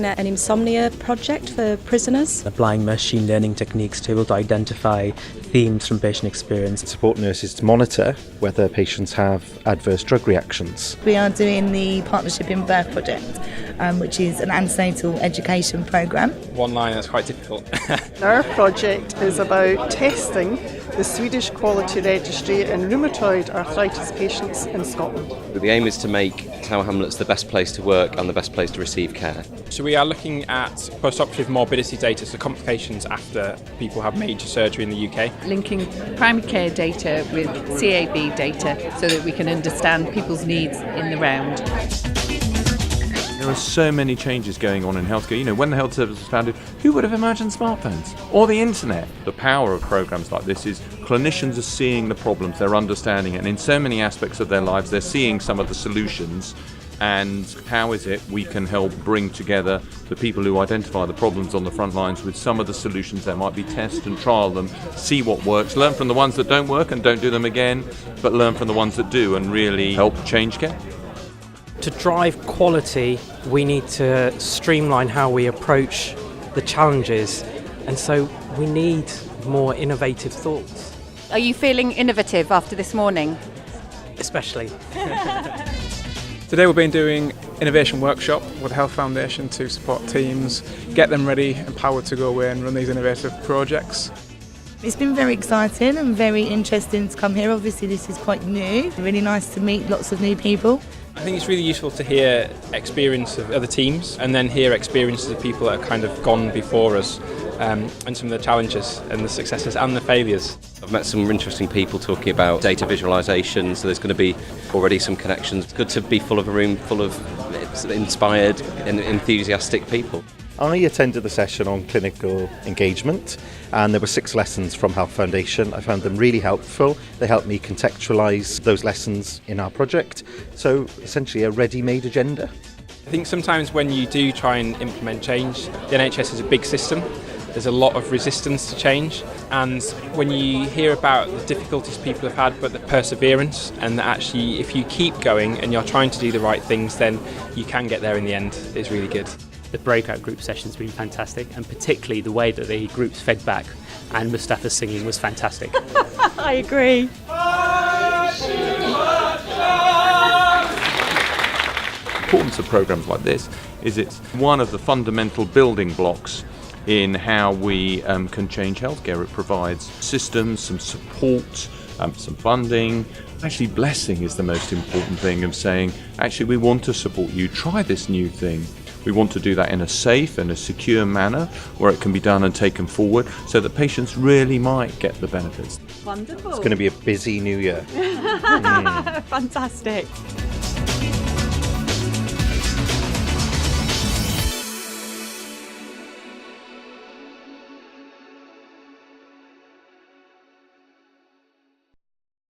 looking at an insomnia project for prisoners. Applying machine learning techniques to be able to identify themes from patient experience. Support nurses to monitor whether patients have adverse drug reactions. We are doing the Partnership in Birth project, which is an antenatal education programme. One line that's quite difficult. Our project is about testing the Swedish Quality Registry in rheumatoid arthritis patients in Scotland. The aim is to make Tower Hamlets the best place to work and the best place to receive care. So we are looking at postoperative morbidity data, so complications after people have major surgery in the UK. Linking primary care data with CAB data so that we can understand people's needs in the round. There are so many changes going on in healthcare. You know, when the health service was founded, who would have imagined smartphones or the internet? The power of programs like this is clinicians are seeing the problems, they're understanding it, and in so many aspects of their lives, they're seeing some of the solutions. And how is it we can help bring together the people who identify the problems on the front lines with some of the solutions that might be test and trial them, see what works, learn from the ones that don't work and don't do them again, but learn from the ones that do and really help change care. To drive quality, we need to streamline how we approach the challenges, and so we need more innovative thoughts. Are you feeling innovative after this morning? Especially. Today we've been doing innovation workshop with the Health Foundation to support teams, get them ready, empowered to go away and run these innovative projects. It's been very exciting and very interesting to come here. Obviously this is quite new. Really nice to meet lots of new people. I think it's really useful to hear experience of other teams and then hear experiences of people that have kind of gone before us, and some of the challenges and the successes and the failures. I've met some interesting people talking about data visualization, so there's going to be already some connections. It's good to be full of a room full of inspired and enthusiastic people. I attended the session on clinical engagement, and there were 6 lessons from Health Foundation. I found them really helpful. They helped me contextualise those lessons in our project. So essentially a ready-made agenda. I think sometimes when you do try and implement change, the NHS is a big system. There's a lot of resistance to change, and when you hear about the difficulties people have had but the perseverance, and that actually if you keep going and you're trying to do the right things, then you can get there in the end, is really good. The breakout group session's been fantastic, and particularly the way that the groups fed back and Mustafa's singing was fantastic. I agree. The importance of programs like this is it's one of the fundamental building blocks in how we can change healthcare. It provides systems, some support, some funding. Actually, blessing is the most important thing of saying, actually, we want to support you. Try this new thing. We want to do that in a safe and a secure manner where it can be done and taken forward so that patients really might get the benefits. Wonderful. It's going to be a busy new year. Fantastic.